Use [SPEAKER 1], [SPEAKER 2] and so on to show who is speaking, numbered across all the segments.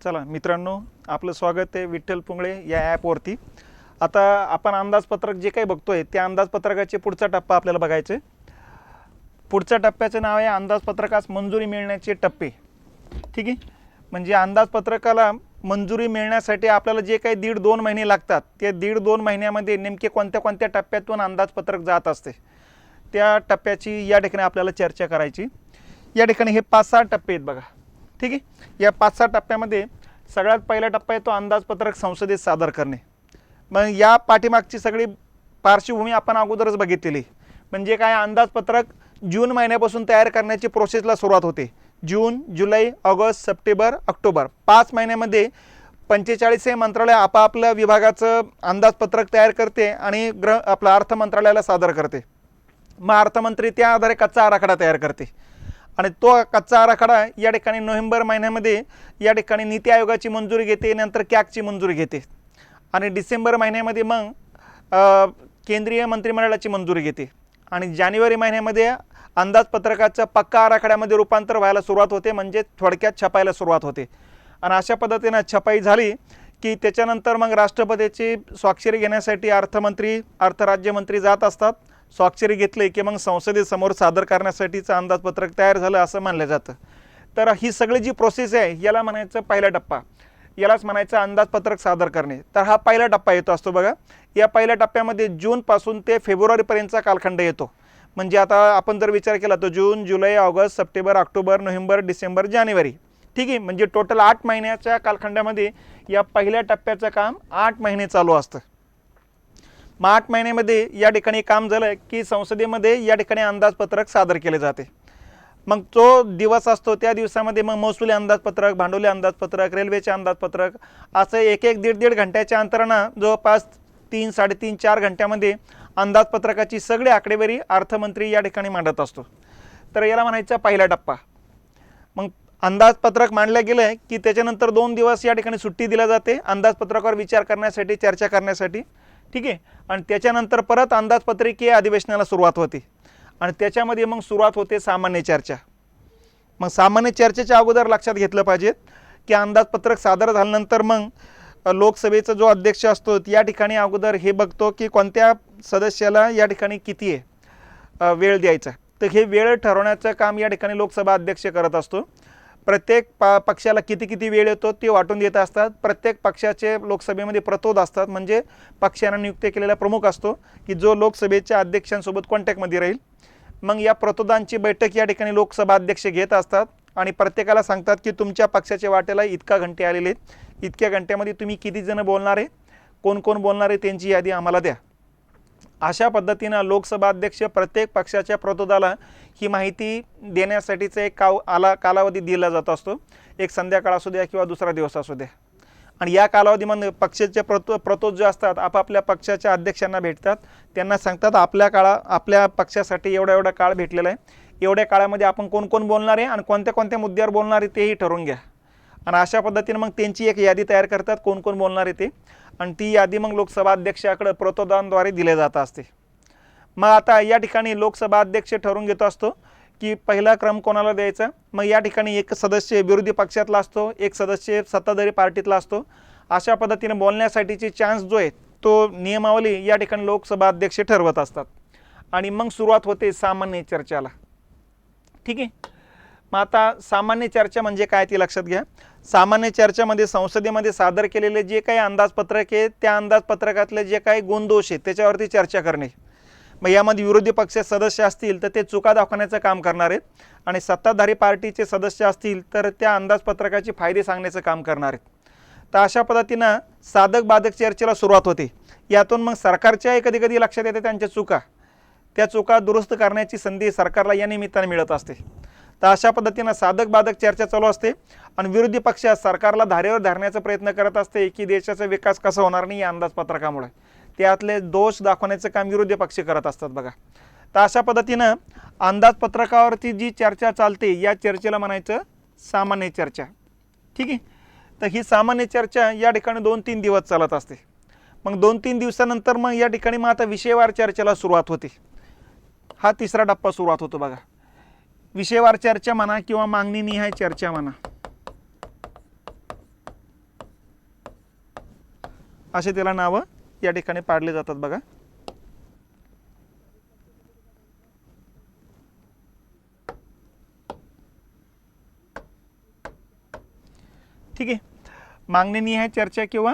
[SPEAKER 1] चला मित्रांनो, आपलं स्वागत आहे विठ्ठल पुंगळे या ॲपवरती। आता आपण अंदाजपत्रक जे काही बघतोय त्या अंदाजपत्रकाचे पुढचा टप्पा आपल्याला बघायचं आहे। पुढच्या टप्प्याचं नाव आहे अंदाजपत्रकास मंजुरी मिळण्याचे टप्पे। ठीक आहे, म्हणजे अंदाजपत्रकाला मंजुरी मिळण्यासाठी आपल्याला जे काही 1.5-2 महिने लागतात ते 1.5-2 महिन्यामध्ये नेमके कोणत्या कोणत्या टप्प्यातून अंदाजपत्रक जात असते त्या टप्प्याची या ठिकाणी आपल्याला चर्चा करायची। या ठिकाणी हे 5-6 टप्पे आहेत बघा। ठीक आहे, या 5-6 टप्प्यामध्ये सगळ्यात पहिला टप्पा आहे तो अंदाजपत्रक संसदेत सादर करणे। मग या पाठीमागची सगळी पार्श्वभूमी आपण अगोदरच बघितलेली, म्हणजे काय अंदाजपत्रक जून महिन्यापासून तयार करण्याची प्रोसेसला सुरुवात होते। जून, जुलै, ऑगस्ट, सप्टेंबर, ऑक्टोबर 5 महिन्यामध्ये 45 मंत्रालय आपापल्या विभागाचं अंदाजपत्रक तयार करते आणि आपला अर्थ मंत्रालयाला सादर करते। मग अर्थमंत्री त्या आधारे कच्चा आराखडा तयार करते आणि तो कच्चा आराखडा या ठिकाणी नोव्हेंबर महिन्यामध्ये या ठिकाणी नीती आयोगाची मंजुरी घेते, नंतर कॅगची मंजुरी घेते आणि डिसेंबर महिन्यामध्ये मग केंद्रीय मंत्रिमंडळाची मंजुरी घेते आणि जानेवारी महिन्यामध्ये अंदाजपत्रकाचं पक्का आराखड्यामध्ये रूपांतर व्हायला सुरुवात होते, म्हणजे थोडक्यात छपायला सुरुवात होते। आणि अशा पद्धतीने छपाई झाली की त्याच्यानंतर मग राष्ट्रपतीची स्वाक्षरी घेण्यासाठी अर्थमंत्री अर्थराज्यमंत्री जात असतात। स्वाक्षरी घेतली की मग संसदेसमोर सादर करण्यासाठीचं अंदाजपत्रक तयार झालं असं मानलं जातं। तर ही सगळी जी प्रोसेस आहे याला म्हणायचं पहिला टप्पा, यालाच म्हणायचं अंदाजपत्रक सादर करणे। तर हा पहिला टप्पा येतो असतो बघा। या पहिल्या टप्प्यामध्ये जूनपासून ते फेब्रुवारीपर्यंतचा कालखंड येतो। म्हणजे आता आपण जर विचार केला तर जून, जुलै, ऑगस्ट, सप्टेंबर, ऑक्टोबर, नोव्हेंबर, डिसेंबर, जानेवारी। ठीक आहे, म्हणजे टोटल 8 महिन्याच्या कालखंडामध्ये या पहिल्या टप्प्याचं काम 8 महिने चालू असतं। मग 8 महिन्यामध्ये या ठिकाणी काम झालं की संसदेमध्ये या ठिकाणी अंदाजपत्रक सादर केले जाते। मग जो दिवस असतो त्या दिवसामध्ये मग महसुली अंदाजपत्रक, भांडवली अंदाजपत्रक, रेल्वेचे अंदाजपत्रक असं एक 1.5 घंट्याच्या अंतरानं जवळपास 3-3.5-4 घंट्यामध्ये अंदाजपत्रकाची सगळी आकडेवारी अर्थमंत्री या ठिकाणी मांडत असतो। तर याला म्हणायचं पहिला टप्पा। मग अंदाजपत्रक मांडलं गेलं की त्याच्यानंतर 2 दिवस या ठिकाणी सुट्टी दिली जाते अंदाजपत्रकावर विचार करण्यासाठी, चर्चा करण्यासाठी। ठीक आहे, आणि त्याच्यानंतर परत अंदाजपत्रकीय अधिवेशनाला सुरुवात होते आणि त्याच्यामध्ये मग सुरुवात होते सामान्य चर्चा। मग सामान्य चर्चेच्या अगोदर लक्षात घेतलं पाहिजे की अंदाजपत्रक सादर झाल्यानंतर मग लोकसभेचा जो अध्यक्ष असतो या ठिकाणी अगोदर हे बघतो की कोणत्या सदस्याला या ठिकाणी किती आहे वेळ द्यायचा। तर हे वेळ ठरवण्याचं काम या ठिकाणी लोकसभा अध्यक्ष करत असतो। प्रत्येक पक्षाला किती वेळ येतो ते वाटून देत असतात। प्रत्येक पक्षाचे लोकसभेमध्ये प्रतोद असतात, म्हणजे पक्षाने नियुक्त केलेला प्रमुख असतो की जो लोकसभेच्या अध्यक्षांसोबत कॉन्टॅक्टमध्ये राहील। मग या प्रतोदांची बैठक या ठिकाणी लोकसभा अध्यक्ष घेत असतात आणि प्रत्येकाला सांगतात की तुमच्या पक्षाच्या वाट्याला इतका घंटे आलेले आहेत, इतक्या घंट्यामध्ये तुम्ही किती जण बोलणार आहे, कोण कोण बोलणार आहे त्यांची यादी आम्हाला द्या। अशा पद्धतीनं लोकसभा अध्यक्ष प्रत्येक पक्षाच्या प्रतोदाला ही माहिती देण्यासाठीचा एक कालावधी दिला जात असतो। एक संध्याकाळ असू द्या किंवा दुसरा दिवस असू द्या, आणि या कालावधीमध्ये पक्षाचे प्रतोद जे असतात आपापल्या पक्षाच्या अध्यक्षांना भेटतात, त्यांना सांगतात आपल्या पक्षासाठी एवढा काळ भेटलेला आहे, एवढ्या काळामध्ये आपण कोण कोण बोलणार आहे आणि कोणत्या कोणत्या मुद्द्यावर बोलणार आहे तेही ठरवून घ्या। आणि अशा पद्धतीने मग त्यांची एक यादी तयार करतात कोण कोण बोलणार आहे ते, आणि ती यादी मग लोकसभा अध्यक्षाकडे प्रतोदांद्वारे दिले जात असते। मग आता या ठिकाणी लोकसभा अध्यक्ष ठरवून घेतो असतो की पहिला क्रम कोणाला द्यायचा। मग या ठिकाणी एक सदस्य विरोधी पक्षातला असतो, एक सदस्य सत्ताधारी पार्टीतला असतो। अशा पद्धतीने बोलण्यासाठीची चान्स जो आहे तो नियमावली या ठिकाणी लोकसभा अध्यक्ष ठरवत असतात आणि मग सुरुवात होते सामान्य चर्चेला। ठीक आहे, मग आता सामान्य चर्चा म्हणजे काय ते लक्षात घ्या। सामान्य चर्चेमध्ये संसदेमध्ये सादर केलेले जे काही अंदाजपत्रक आहे त्या अंदाजपत्रकातले जे काही गुणदोष आहेत त्याच्यावरती चर्चा करणे। मग यामध्ये विरोधी पक्ष सदस्य असतील तर ते चुका दाखवण्याचं काम करणार आहेत आणि सत्ताधारी पार्टीचे सदस्य असतील तर त्या अंदाजपत्रकाचे फायदे सांगण्याचं काम करणार आहेत। तर अशा पद्धतीनं साधक बाधक चर्चेला सुरुवात होते। यातून मग सरकारच्याही कधी लक्षात येते त्यांच्या चुका, त्या चुका दुरुस्त करण्याची संधी सरकारला या निमित्ताने मिळत असते। तर अशा पद्धतीनं साधक बाधक चर्चा चालू असते आणि विरोधी पक्ष सरकारला धारेवर धरण्याचा प्रयत्न करत असते की देशाचा विकास कसा होणार नाही या अंदाजपत्रकामुळे, त्यातले दोष दाखवण्याचं काम विरोधी पक्ष करत असतात बघा। तर अशा पद्धतीनं अंदाजपत्रकावरती जी चर्चा चालते या चर्चेला म्हणायचं सामान्य चर्चा। ठीक आहे, तर ही सामान्य चर्चा या ठिकाणी 2-3 दिवस चालत असते। मग 2-3 दिवसानंतर मग या ठिकाणी मग आता विषयवार चर्चेला सुरुवात होते। हा तिसरा टप्पा सुरुवात होतो बघा। विषयवार चर्चा म्हणा किंवा मागणी निहाय चर्चा म्हणा। असे त्याला नावं या ठिकाणी पाडले जातात बघा। ठीक आहे, मागणीनिहाय चर्चा किंवा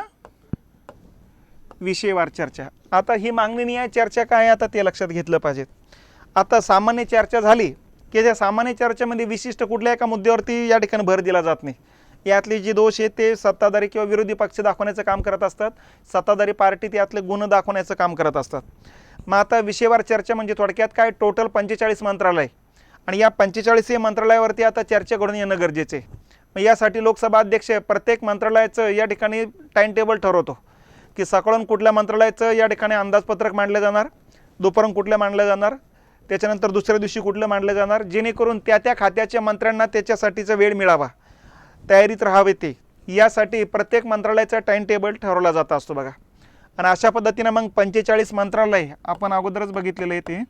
[SPEAKER 1] विषयवार चर्चा। आता ही मागणीनिहाय चर्चा काय आता ते लक्षात घेतलं पाहिजे। आता सामान्य चर्चा झाली की त्या सामान्य चर्चेमध्ये विशिष्ट कुठल्या एका मुद्द्यावरती या ठिकाणी भर दिला जात नाही। यातले जे दोष आहेत ते सत्ताधारी किंवा विरोधी पक्ष दाखवण्याचं काम करत असतात, सत्ताधारी पार्टी त्यातले गुण दाखवण्याचं काम करत असतात। मग आता विषयवार चर्चा म्हणजे थोडक्यात काय, टोटल 45 मंत्रालय आणि या 45 मंत्रालयावरती आता चर्चा घडून येणं गरजेचं आहे। मग यासाठी लोकसभा अध्यक्ष प्रत्येक मंत्रालयाचं या ठिकाणी टाइम टेबल ठरवतो की सकाळून कुठल्या मंत्रालयाचं या ठिकाणी अंदाजपत्रक मांडलं जाणार, दुपारून कुठलं मांडलं जाणार, त्याच्यानंतर दुसऱ्या दिवशी कुठलं मांडलं जाणार, जेणेकरून त्या त्या खात्याच्या मंत्र्यांना त्याच्यासाठीचा वेळ मिळावा, तयारीत राहावे ते, यासाठी प्रत्येक मंत्रालयाचा टाइम टेबल ठरवला जात असतो बघा। आणि अशा पद्धतीनं मग 45 मंत्रालय आपण अगोदरच बघितलेलं आहे ते,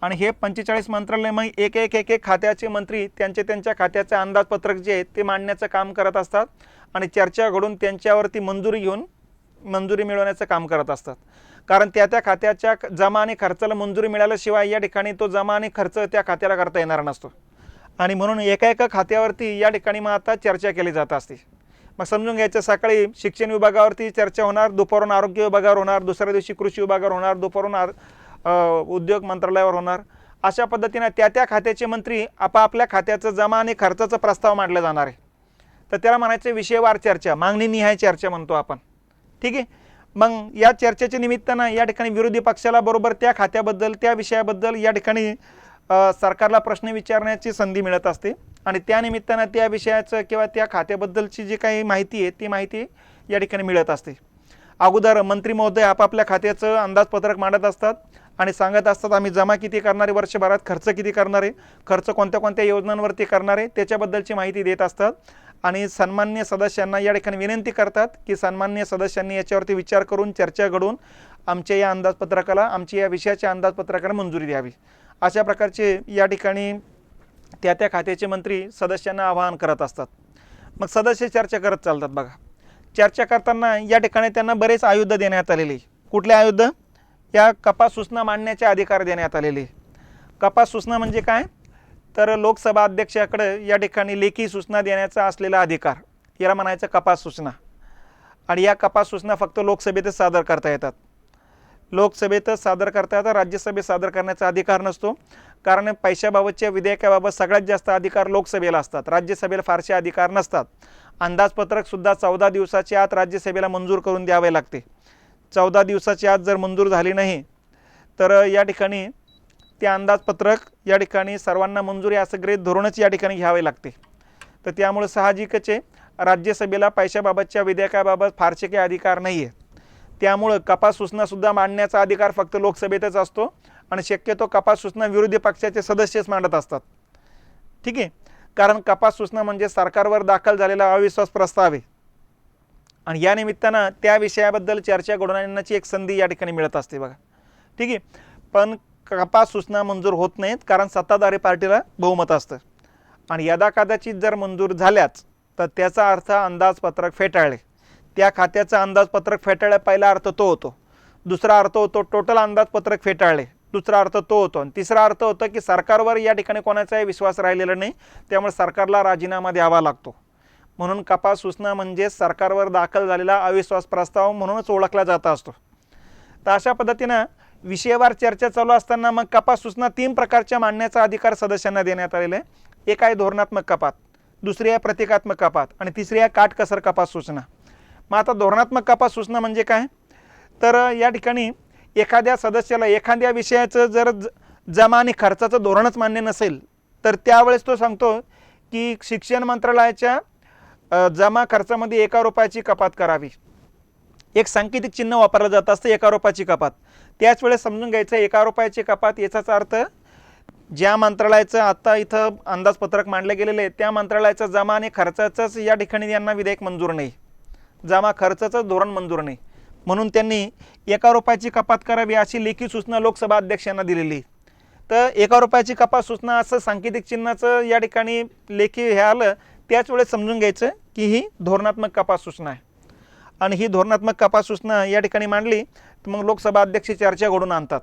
[SPEAKER 1] आणि हे 45 मंत्रालय मग एक एक खात्याचे मंत्री त्यांच्या खात्याचे अंदाजपत्रक जे आहे ते मांडण्याचं काम करत असतात आणि चर्चा घडून त्यांच्यावरती मंजुरी मिळवण्याचं काम करत असतात। कारण त्या त्या खात्याच्या जमा आणि खर्चाला मंजुरी मिळाल्याशिवाय या ठिकाणी तो जमा आणि खर्च त्या खात्याला करता येणार नसतो आणि म्हणून एका खात्यावरती या ठिकाणी मग आता चर्चा केली जात असते। मग समजून घ्यायचं, सकाळी शिक्षण विभागावरती चर्चा होणार, दुपारून आरोग्य विभागावर होणार, दुसऱ्या दिवशी कृषी विभागावर होणार, दुपारून उद्योग मंत्रालयावर होणार। अशा पद्धतीने त्या त्या खात्याचे मंत्री आपापल्या खात्याचं जमा आणि खर्चाचा प्रस्ताव मांडला जाणार आहे, तर त्याला म्हणायचं विषयवार चर्चा, मागणीनिहाय चर्चा म्हणतो आपण। ठीक आहे, मग या चर्चेच्या निमित्तानं या ठिकाणी विरोधी पक्षाला बरोबर त्या खात्याबद्दल त्या विषयाबद्दल या ठिकाणी सरकारला प्रश्न विचारण्याची संधी मिळत असते आणि त्या निमित्तानं त्या विषयाचं किंवा त्या खात्याबद्दलची जी काही माहिती आहे ती माहिती या ठिकाणी मिळत असते। अगोदर मंत्री महोदय आपापल्या खात्याचं अंदाजपत्रक मांडत असतात आणि सांगत असतात आम्ही जमा किती करणार आहे वर्षभरात, खर्च किती करणार आहे, खर्च कोणत्या कोणत्या योजनांवरती करणार आहे त्याच्याबद्दलची माहिती देत असतात आणि सन्माननीय सदस्यांना या ठिकाणी विनंती करतात की सन्माननीय सदस्यांनी याच्यावरती विचार करून चर्चा घडून आमच्या या अंदाजपत्रकाला, आमच्या या विषयाच्या अंदाजपत्रकाला मंजुरी द्यावी। अशा प्रकारचे या ठिकाणी त्या त्या खात्याचे मंत्री सदस्यांना आवाहन करत असतात। मग सदस्य चर्चा करत चालतात बघा। चर्चा करताना या ठिकाणी त्यांना बरेच आयुध देण्यात आलेले। कुठले आयुध? या कपात सूचना मांडण्याचे अधिकार देण्यात आलेले। कपात सूचना म्हणजे काय, तर लोकसभा अध्यक्षाकडे या ठिकाणी लेखी सूचना देण्याचा असलेला अधिकार, याला म्हणायचं कपात सूचना। आणि या कपात सूचना फक्त लोकसभेतच सादर करता येतात, लोकसभेतच सादर करता येतात, राज्यसभेत सादर करण्याचा अधिकार नसतो। कारण पैशाबाबतच्या विधेयकाबाबत सगळ्यात जास्त अधिकार लोकसभेला असतात, राज्यसभेला फारसे अधिकार नसतात। अंदाजपत्रक सुद्धा 14 दिवसाच्या आत राज्यसभेला मंजूर करून द्यावे लागते। 14 दिवसाच्या आत जर मंजूर झाली नाही तर या ठिकाणी ते अंदाजपत्रक या ठिकाणी सर्वांना मंजुरी असं गृहीत धरूनच या ठिकाणी घ्यावे लागते। तर त्यामुळे साहजिकच आहे राज्यसभेला पैशाबाबतच्या विधेयकाबाबत फारसे काही अधिकार नाही आहे। त्यामुळे कपात सूचना सुद्धा मांडण्याचा अधिकार फक्त लोकसभेतच असतो आणि शक्यतो कपात सूचना विरोधी पक्षाचे सदस्यच मांडत असतात। ठीक आहे, कारण कपात सूचना म्हणजे सरकारवर दाखल झालेला अविश्वास प्रस्ताव आहे आणि या निमित्तानं त्या विषयाबद्दल चर्चा घडवून आणण्याची एक संधी या ठिकाणी मिळत असते बघा। ठीक आहे, पण कपात सूचना मंजूर होत नाहीत कारण सत्ताधारी पार्टीला बहुमत असतं आणि यदाकदाचित जर मंजूर झाल्याच तर त्याचा अर्थ अंदाजपत्रक फेटाळले, त्या खात्याचं अंदाजपत्रक फेटाळले, पहिला अर्थ तो होतो। दुसरा अर्थ होतो टोटल अंदाजपत्रक फेटाळले, दुसरा अर्थ तो होतो आणि तिसरा अर्थ होतो की सरकारवर या ठिकाणी कोणाचाही विश्वास राहिलेला नाही, त्यामुळे सरकारला राजीनामा द्यावा लागतो। म्हणून कपात सूचना म्हणजे सरकारवर दाखल झालेला अविश्वास प्रस्ताव म्हणूनच ओळखला जात असतो। तर अशा पद्धतीनं विषयवार चर्चा चालू असताना मग कपात सूचना 3 प्रकारच्या मांडण्याचा अधिकार सदस्यांना देण्यात आलेला आहे। एक आहे धोरणात्मक कपात, दुसरी आहे प्रतिकात्मक कपात आणि तिसरी आहे काटकसर कपात सूचना। मग आता धोरणात्मक कपात सूचना म्हणजे काय, तर या ठिकाणी एखाद्या सदस्याला एखाद्या विषयाचं जर जमा आणि खर्चाचं धोरणच मान्य नसेल तर त्यावेळेस तो सांगतो की शिक्षण मंत्रालयाच्या जमा खर्चामध्ये 1 रुपयाची कपात करावी। एक सांकेतिक चिन्ह वापरलं जात असतं 1 रुपयाची कपात। त्याच वेळेस समजून घ्यायचं 1 रुपयाची कपात याचाच अर्थ ज्या मंत्रालयाचं आता इथं अंदाजपत्रक मांडले गेलेले आहे त्या मंत्रालयाचा जमा आणि खर्चाचंच या ठिकाणी यांना विधेयक मंजूर नाही, जमा खर्चाचं धोरण मंजूर नाही, म्हणून त्यांनी 1 रुपयाची कपात करावी अशी लेखी सूचना लोकसभा अध्यक्षांना दिलेली। तर 1 रुपयाची कपात सूचना असं सांकेतिक चिन्हाचं या ठिकाणी लेखी हे आलं त्याच वेळेस समजून घ्यायचं की ही धोरणात्मक कपात सूचना आहे। आणि ही धोरणात्मक कपात सूचना या ठिकाणी मांडली तर मग लोकसभा अध्यक्ष चर्चा घडवून आणतात.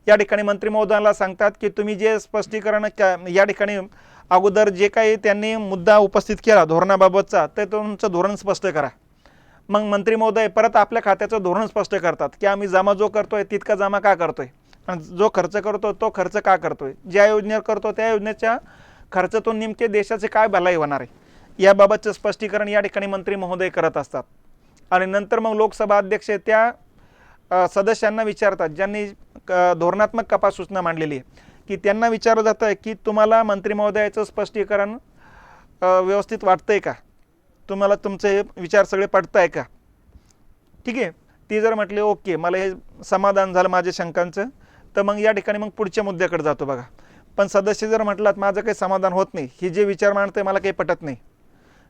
[SPEAKER 1] या ठिकाणी मंत्री महोदयांना सांगतात की तुम्ही जे स्पष्टीकरण या ठिकाणी अगोदर जे काही त्यांनी मुद्दा उपस्थित केला धोरणाबाबतचा ते तुमचं धोरण स्पष्ट करा. मग मंत्री महोदय परत आपल्या खात्याचं धोरण स्पष्ट करतात की आम्ही जमा जो करतोय तितका जमा का करतोय आणि जो खर्च करतो तो खर्च का करतोय, ज्या योजनेवर करतो त्या योजनेच्या खर्चातून नेमके देशाचे काय भलाई होणार आहे याबाबतचं स्पष्टीकरण या ठिकाणी मंत्री महोदय करत असतात. आणि नंतर मग लोकसभा अध्यक्ष त्या सदस्यांना विचारतात ज्यांनी धोरणात्मक कपात सूचना मांडलेली आहे की त्यांना विचारलं जातं आहे की तुम्हाला मंत्री महोदयाचं स्पष्टीकरण व्यवस्थित वाटतंय का, तुम्हाला तुमचे विचार सगळे पटत आहे का. ठीक आहे, ती जर म्हटली ओके मला हे समाधान झालं माझ्या शंकांचं तर मग या ठिकाणी मग पुढच्या मुद्द्याकडे जातो बघा. पण सदस्य जर म्हटलात माझं काही समाधान होत नाही, ही जे विचार मांडते मला काही पटत नाही,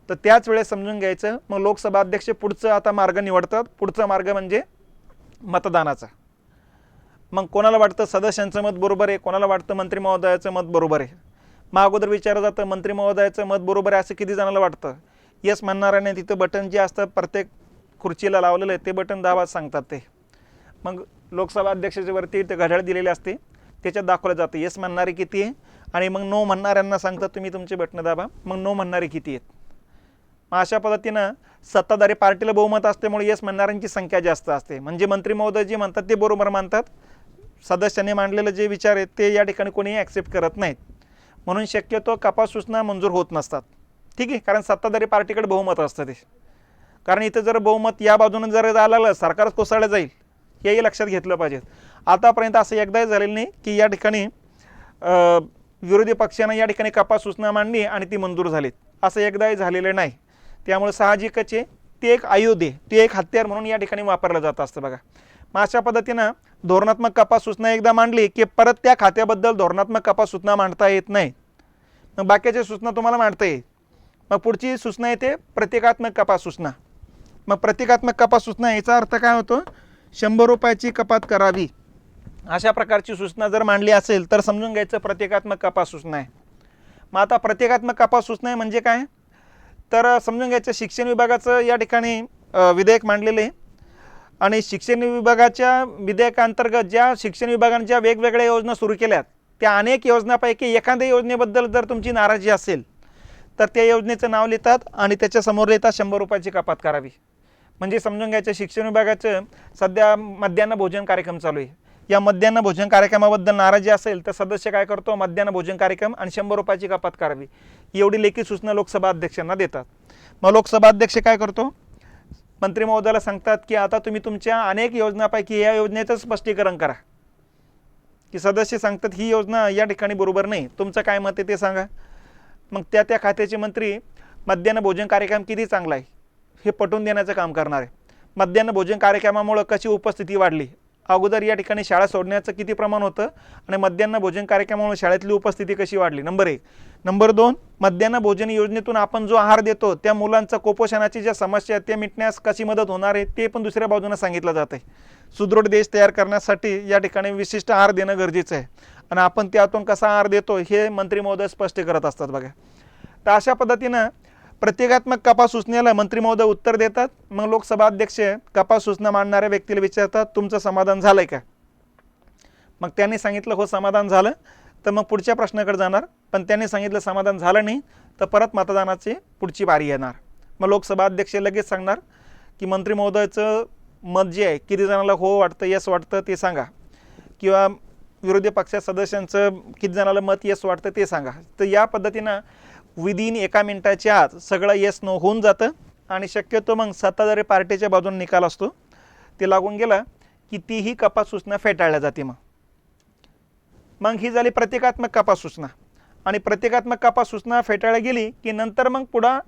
[SPEAKER 1] तर त्याच वेळेस समजून घ्यायचं मग लोकसभा अध्यक्ष पुढचं आता मार्ग निवडतात. पुढचा मार्ग म्हणजे मतदानाचा. मग कोणाला वाटतं सदस्यांचं मत बरोबर आहे, कोणाला वाटतं मंत्री महोदयाचं मत बरोबर आहे. मग अगोदर विचारलं जातं मंत्री महोदयाचं मत बरोबर आहे असं किती जणांना वाटतं. येस म्हणणाऱ्याने तिथं बटन जे असतं प्रत्येक खुर्चीला लावलेलं आहे ते बटन दाबा सांगतात ते. मग लोकसभा अध्यक्षाच्या वरती ते घड्याळ दिलेले असते त्याच्यात दाखवलं जातं येस म्हणणारे किती आहे आणि मग नो म्हणणाऱ्यांना सांगतात तुम्ही तुमचे बटन दाबा, मग नो म्हणणारे किती आहेत. मग अशा पद्धतीनं सत्ताधारी पार्टीला बहुमत असल्यामुळे येस म्हणणाऱ्यांची संख्या जास्त असते. म्हणजे मंत्री महोदय जे म्हणतात ते बरोबर मानतात, सदस्यांनी मांडलेले जे विचार आहेत ते या ठिकाणी कोणीही ॲक्सेप्ट करत नाहीत. म्हणून शक्यतो कपात सूचना मंजूर होत नसतात. ठीक आहे, कारण सत्ताधारी पार्टीकडे बहुमत असतं ते. कारण इथं जर बहुमत या बाजूने जर झालं सरकारच कोसळलं जाईल हेही लक्षात घेतलं पाहिजे. आतापर्यंत असं एकदाही झालेलं नाही की या ठिकाणी विरोधी पक्षानं या ठिकाणी कपात सूचना मांडली आणि ती मंजूर झालीत, असं एकदाही झालेलं नाही. त्यामुळे साहजिकच आहे ते एक आयुध आहे, ते एक हत्यार म्हणून या ठिकाणी वापरलं जात असतं बघा. मग अशा पद्धतीनं धोरणात्मक कपात सूचना एकदा मांडली की परत त्या खात्याबद्दल धोरणात्मक कपात सूचना मांडता येत नाही. मग बाकीच्या सूचना तुम्हाला मांडता येईल. मग पुढची सूचना येते प्रतिकात्मक कपात सूचना. मग प्रतिकात्मक कपात सूचना याचा अर्थ काय होतो, 100 रुपयाची कपात करावी अशा प्रकारची सूचना जर मांडली असेल तर समजून घ्यायचं प्रतिकात्मक कपात सूचना आहे. मग आता प्रतिकात्मक कपात सूचना आहे म्हणजे काय, तर समजून घ्यायचं शिक्षण विभागाचं या ठिकाणी विधेयक मांडलेले आहे आणि शिक्षण विभागाच्या विधेयकांतर्गत ज्या शिक्षण विभागाने ज्या वेगवेगळ्या योजना सुरू केल्यात त्या अनेक योजनांपैकी एखाद्या योजनेबद्दल जर तुमची नाराजी असेल तर त्या योजनेचं नाव लिहितात आणि त्याच्यासमोर लिहितात 100 रुपयाची कपात करावी. म्हणजे समजून घ्यायचं शिक्षण विभागाचं सध्या मध्यान्ह भोजन कार्यक्रम चालू आहे. या मध्यान्ह भोजन कार्यक्रमाबद्दल नाराजी असेल तर सदस्य काय करतो, मध्यान्ह भोजन कार्यक्रम आणि 100 रुपयाची कपात करावी एवढी लेखी सूचना लोकसभा अध्यक्षांना देतात. मग लोकसभा अध्यक्ष काय करतो, मंत्री महोदयाला सांगतात की आता तुम्ही तुमच्या अनेक योजनांपैकी या योजनेचं स्पष्टीकरण करा. की सदस्य सांगतात ही योजना या ठिकाणी बरोबर नाही, तुमचं काय मत आहे ते सांगा. मग त्या खात्याचे मंत्री मध्यान्ह भोजन कार्यक्रम किती चांगला आहे हे पटवून देण्याचं काम करणार आहे. मध्यान्ह भोजन कार्यक्रमामुळे कशी उपस्थिती वाढली, अगोदर या ठिकाणी शाळा सोडण्याचं किती प्रमाण होतं आणि मध्यान्ह भोजन कार्यक्रमामुळे शाळेतली उपस्थिती कशी वाढली, नंबर 1. नंबर 2, मध्यान्ह भोजन योजनेतून आपण जो आहार देतो त्या मुलांचा कुपोषणाची ज्या समस्या आहेत त्या मिटण्यास कशी मदत होणार आहे ते पण दुसऱ्या बाजूनं सांगितलं जातं आहे. सुदृढ देश तयार करण्यासाठी या ठिकाणी विशिष्ट आहार देणं गरजेचं आहे आणि आपण त्यातून कसा आहार देतो हे मंत्री महोदय स्पष्ट करत असतात बघा. तर अशा पद्धतीनं प्रतिकात्मक कपात सूचनेला मंत्री महोदय उत्तर देतात. मग लोकसभा अध्यक्ष कपात सूचना मांडणाऱ्या व्यक्तीला विचारतात तुमचं समाधान झालंय का. मग त्यांनी सांगितलं हो समाधान झालं तर मग पुढच्या प्रश्नाकडे जाणार, पण त्यांनी सांगितलं समाधान झालं नाही तर परत मतदानाची पुढची बारी येणार. मग लोकसभा अध्यक्ष लगेच सांगणार की मंत्री महोदयाचं मत जे आहे किती जणांना हो वाटतं यस वाटतं ते सांगा, किंवा विरोधी पक्षा सदस्यांचं किती जणांना मत यस वाटतं ते सांगा. तर या पद्धतीनं विदिन 1 मिनिटाच्या आत सगळं येस नो होऊन जातं आणि शक्यतो मग सत्ताधारी पार्टीच्या बाजूने निकाल असतो ते लागून गेला की तीही कपात सूचना फेटाळल्या जाते. मग ही झाली प्रतिकात्मक कपात सूचना. आणि प्रतिकात्मक कपात सूचना फेटाळल्या गेली की नंतर मग पुढं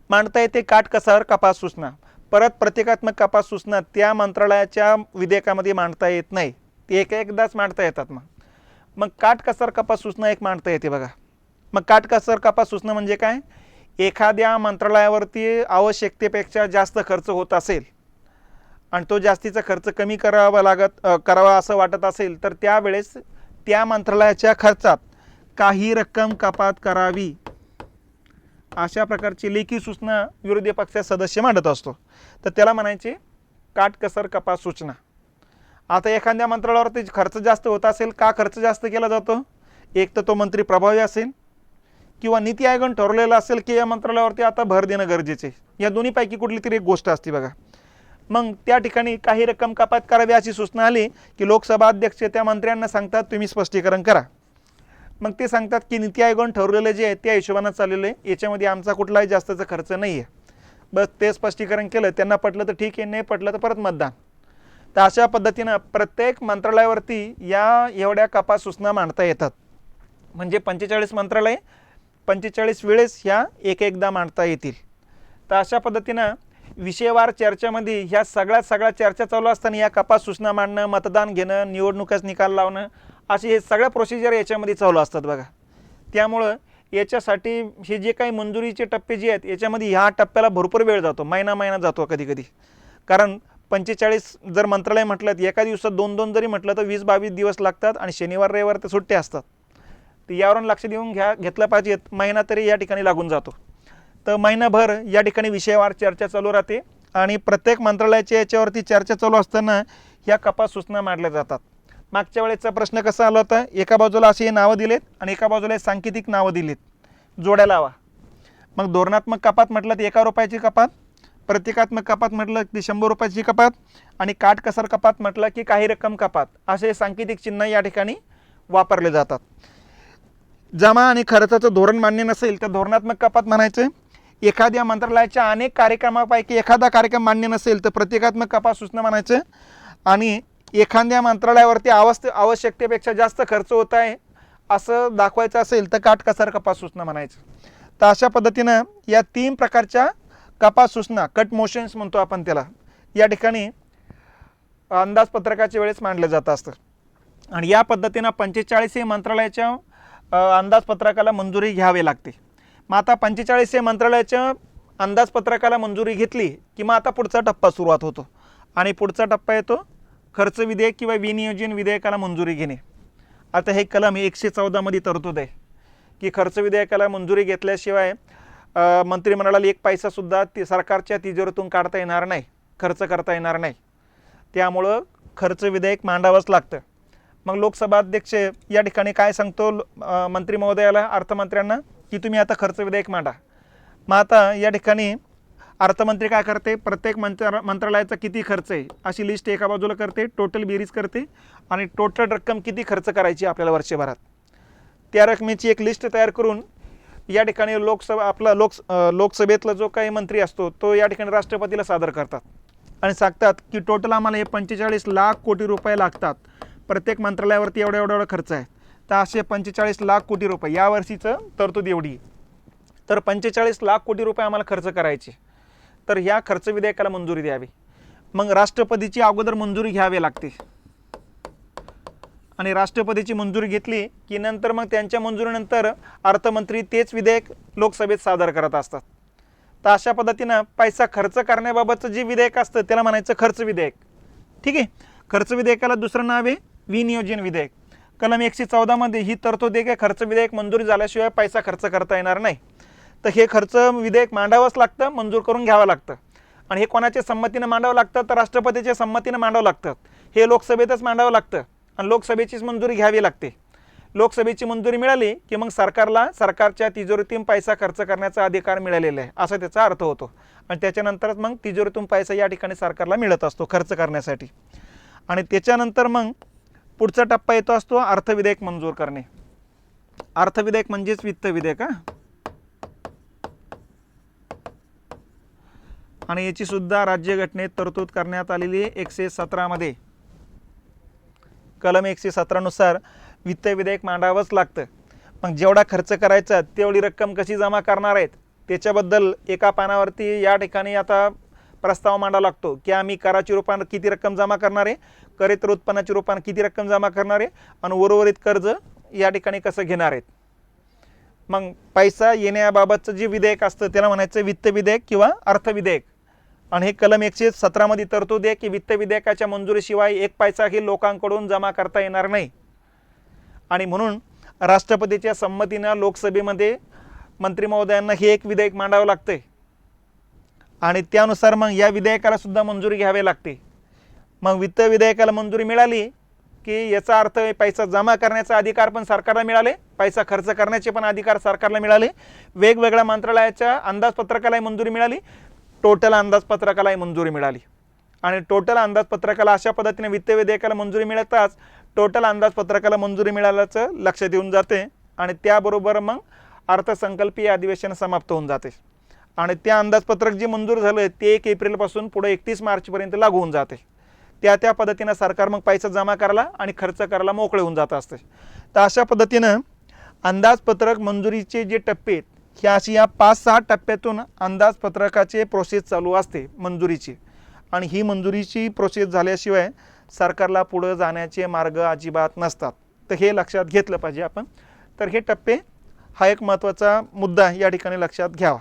[SPEAKER 1] मांडता येते काटकसर कपात सूचना. परत प्रतिकात्मक कपात सूचना त्या मंत्रालयाच्या विधेयकामध्ये मांडता येत नाही, ते एकदाच मांडता येतात. मग काटकसर कपात सूचना एक मांडता येते बघा. मग काटकसर कपात सूचना म्हणजे काय, एखाद्या मंत्रालयावरती आवश्यकतेपेक्षा जास्त खर्च होत असेल आणि तो जास्तीचा खर्च कमी करावा असं वाटत असेल तर त्यावेळेस त्या मंत्रालयाच्या खर्चात काही रक्कम कपात करावी अशा प्रकारची लेखी सूचना विरोधी पक्षाचा सदस्य मांडत असतो, तर त्याला म्हणायचे काटकसर कपात सूचना. आता एखाद्या मंत्रालयावरती खर्च जास्त होत असेल, का खर्च जास्त केला जातो? एक तर तो मंत्री प्रभावी असेल किंवा नीती आयोगाने ठरवलेलं असेल की या मंत्रालयावरती आता भर देणं गरजेचे, या दोन्हीपैकी कुठली तरी एक गोष्ट असते बघा. मग त्या ठिकाणी काही रक्कम कपात करावी अशी सूचना आली की लोकसभा अध्यक्ष त्या मंत्र्यांना सांगतात तुम्ही स्पष्टीकरण करा. मग ते सांगतात की नीती आयोगाने ठरवलेलं जे आहे त्या हिशोबानं चाललेलं आहे, याच्यामध्ये आमचा कुठलाही जास्तचा खर्च नाही आहे. बस ते स्पष्टीकरण केलं, त्यांना पटलं तर ठीक आहे, नाही पटलं तर परत मतदान. तर अशा पद्धतीनं प्रत्येक मंत्रालयावरती या एवढ्या कपात सूचना मांडता येतात. म्हणजे 45 मंत्रालय 45 वेळेस ह्या एकदा मांडता येतील. तर अशा पद्धतीनं विषयवार चर्चेमध्ये ह्या सगळ्या चर्चा चालू असताना या कपात सूचना मांडणं, मतदान घेणं, निवडणुकाच निकाल लावणं, असे हे सगळ्या प्रोसिजर याच्यामध्ये चालू असतात बघा. त्यामुळं याच्यासाठी हे जे काही मंजुरीचे टप्पे जे आहेत याच्यामध्ये ह्या टप्प्याला भरपूर वेळ जातो, महिना जातो कधी कधी. कारण 45 जर मंत्रालय म्हटलं तर एका दिवसात 2-2 जरी म्हटलं तर 20-22 दिवस लागतात आणि शनिवार रविवार तर सुट्टे असतात. तर यावरून लक्ष देऊन घेतलं पाहिजे, महिना तरी या ठिकाणी लागून जातो. तर महिनाभर या ठिकाणी विषयवार चर्चा चालू राहते आणि प्रत्येक मंत्रालयाच्या याच्यावरती चर्चा चालू असताना ह्या कपात सूचना मांडल्या जातात. मागच्या वेळेचा प्रश्न कसा आला होता, एका बाजूला असे नावं दिलेत आणि एका बाजूला सांकेतिक नावं दिलीत, जोड्या लावा. मग धोरणात्मक कपात म्हटलं तर 1 रुपयाची कपात, प्रतिकात्मक कपात म्हटलं की 100 रुपयाची कपात आणि काटकसर कपात म्हटलं की काही रक्कम कपात, असे सांकेतिक चिन्ह या ठिकाणी वापरले जातात. जमा आणि खर्चाचं धोरण मान्य नसेल तर धोरणात्मक कपात म्हणायचं. एखाद्या मंत्रालयाच्या अनेक कार्यक्रमापैकी एखादा कार्यक्रम मान्य नसेल तर प्रतिकात्मक कपात सूचना म्हणायचं. आणि एखाद्या मंत्रालयावरती आवश्यकतेपेक्षा जास्त खर्च होत आहे असं दाखवायचं असेल तर काटकसर कपात सूचना म्हणायचं. तर अशा पद्धतीनं या 3 प्रकारच्या कपात सूचना, कट मोशन्स म्हणतो आपण त्याला, या ठिकाणी अंदाजपत्रकाच्या वेळेस मांडलं जात असतं. आणि या पद्धतीनं 45 मंत्रालयाच्या अंदाजपत्रकाला मंजुरी घ्यावी लागते. मग आता 45 मंत्रालयाच्या अंदाजपत्रकाला मंजुरी घेतली की मग आता पुढचा टप्पा सुरुवात होतो आणि पुढचा टप्पा येतो खर्च विधेयक किंवा विनियोजन विधेयकाला मंजुरी घेणे. आता हे कलम 114 मध्ये तरतूद आहे की खर्च विधेयकाला मंजुरी घेतल्याशिवाय मंत्रिमंडळाला 1 पैसासुद्धा सरकारच्या तिजोरीतून काढता येणार नाही, खर्च करता येणार नाही. त्यामुळं खर्च विधेयक मांडावंच लागतं. मग लोकसभा अध्यक्ष या ठिकाणी काय सांगतो मंत्री महोदयाला, अर्थमंत्र्यांना, की तुम्ही आता खर्च विधेयक मांडा. मग आता या ठिकाणी अर्थमंत्री काय करते, प्रत्येक मंत्रालयाचा किती खर्च आहे अशी लिस्ट एका बाजूला करते, टोटल बेरीज करते आणि टोटल रक्कम किती खर्च करायची आपल्याला वर्षभरात, त्या रकमेची एक लिस्ट तयार करून या ठिकाणी लोकसभेतला जो काही मंत्री असतो तो या ठिकाणी राष्ट्रपतीला सादर करतात आणि सांगतात की टोटल आम्हाला हे 45 लाख कोटी रुपये लागतात, प्रत्येक मंत्रालयावरती एवढा खर्च आहे. तर असे 45 लाख कोटी रुपये या वर्षीचं तरतूद एवढी, तर 45 लाख कोटी रुपये आम्हाला खर्च करायचे. तर ह्या खर्च विधेयकाला मंजुरी द्यावी. मग राष्ट्रपतीची अगोदर मंजुरी घ्यावी लागते आणि राष्ट्रपतीची मंजुरी घेतली की नंतर मग त्यांच्या मंजुरीनंतर अर्थमंत्री तेच विधेयक लोकसभेत सादर करत असतात. तर अशा पद्धतीनं पैसा खर्च करण्याबाबतचं जे विधेयक असतं त्याला म्हणायचं खर्च विधेयक. ठीक आहे. खर्च विधेयकाला दुसरं नाव आहे विनियोजन विधेयक. कलम 114 मध्ये ही तरतूद आहे की खर्च विधेयक मंजुरी झाल्याशिवाय पैसा खर्च करता येणार नाही. तर हे खर्च विधेयक मांडावंच लागतं, मंजूर करून घ्यावं लागतं. आणि हे कोणाच्या संमतीनं मांडावं लागतं तर राष्ट्रपतीच्या संमतीनं मांडावं लागतं. हे लोकसभेतच मांडावं लागतं आणि लोकसभेचीच मंजुरी घ्यावी लागते. लोकसभेची मंजुरी मिळाली की मग सरकारच्या तिजोरीतून पैसा खर्च करण्याचा अधिकार मिळालेला आहे असा त्याचा अर्थ होतो. आणि त्याच्यानंतरच मग तिजोरीतून पैसा या ठिकाणी सरकारला मिळत असतो खर्च करण्यासाठी. आणि त्याच्यानंतर मग पुढचा टप्पा येतो असतो अर्थविधेयक मंजूर करणे. अर्थविधेयक म्हणजेच वित्त विधेयक. आणि याची सुद्धा राज्यघटनेत तरतूद करण्यात आलेली आहे 117 मध्ये. कलम 117 नुसार वित्त विधेयक मांडावंच लागतं. मग जेवढा खर्च करायचा तेवढी रक्कम कशी जमा करणार आहेत त्याच्याबद्दल एका पानावरती या ठिकाणी आता प्रस्ताव मांडावा लागतो की आम्ही कराची रूपानं किती रक्कम जमा करणार आहे, करेतर उत्पन्नाची रूपानं किती रक्कम जमा करणार आहे आणि उर्वरित कर्ज या ठिकाणी कसं घेणार आहेत. मग पैसा येण्याबाबतचं जे विधेयक असतं त्याला म्हणायचं वित्त विधेयक किंवा अर्थविधेयक. आणि हे कलम 117 मध्ये तरतूद आहे की वित्त विधेयकाच्या मंजुरीशिवाय 1 पैसाही लोकांकडून जमा करता येणार नाही. आणि म्हणून राष्ट्रपतीच्या संमतीनं लोकसभेमध्ये मंत्री महोदयांना हे एक विधेयक मांडावं लागतंय आणि त्यानुसार मग या विधेयकाला सुद्धा मंजुरी घ्यावी लागते. मग वित्त विधेयकाला मंजुरी मिळाली की याचा अर्थ पैसा जमा करण्याचा अधिकार पण सरकारला मिळाले, पैसा खर्च करण्याचे पण अधिकार सरकारला मिळाले, वेगवेगळ्या मंत्रालयाच्या अंदाजपत्रकालाही मंजुरी मिळाली, टोटल अंदाजपत्रकालाही मंजुरी मिळाली. आणि टोटल अंदाजपत्रकाला अशा पद्धतीने वित्त विधेयकाला मंजुरी मिळताच टोटल अंदाजपत्रकाला मंजुरी मिळाल्याचं लक्षात येऊन जाते आणि त्याबरोबर मग अर्थसंकल्पीय अधिवेशन समाप्त होऊन जाते आणि ते अंदाजपत्रक जे मंजूर झालं ते 1 एप्रिलपासून पुढे 31 मार्चपर्यंत लागू होऊन जाते. त्या पद्धतीनं सरकार मग पैसा जमा करायला आणि खर्च करायला मोकळे होऊन जात असते. तर अशा पद्धतीनं अंदाजपत्रक मंजुरीचे जे टप्पे आहेत ह्या अशी या 5-6 टप्प्यातून अंदाजपत्रकाचे प्रोसेस चालू असते मंजुरीची. आणि ही मंजुरीची प्रोसेस झाल्याशिवाय सरकारला पुढे जाण्याचे मार्ग अजिबात नसतात. तर हे लक्षात घेतलं पाहिजे आपण. तर हे टप्पे हा एक महत्त्वाचा मुद्दा या ठिकाणी लक्षात घ्यावा.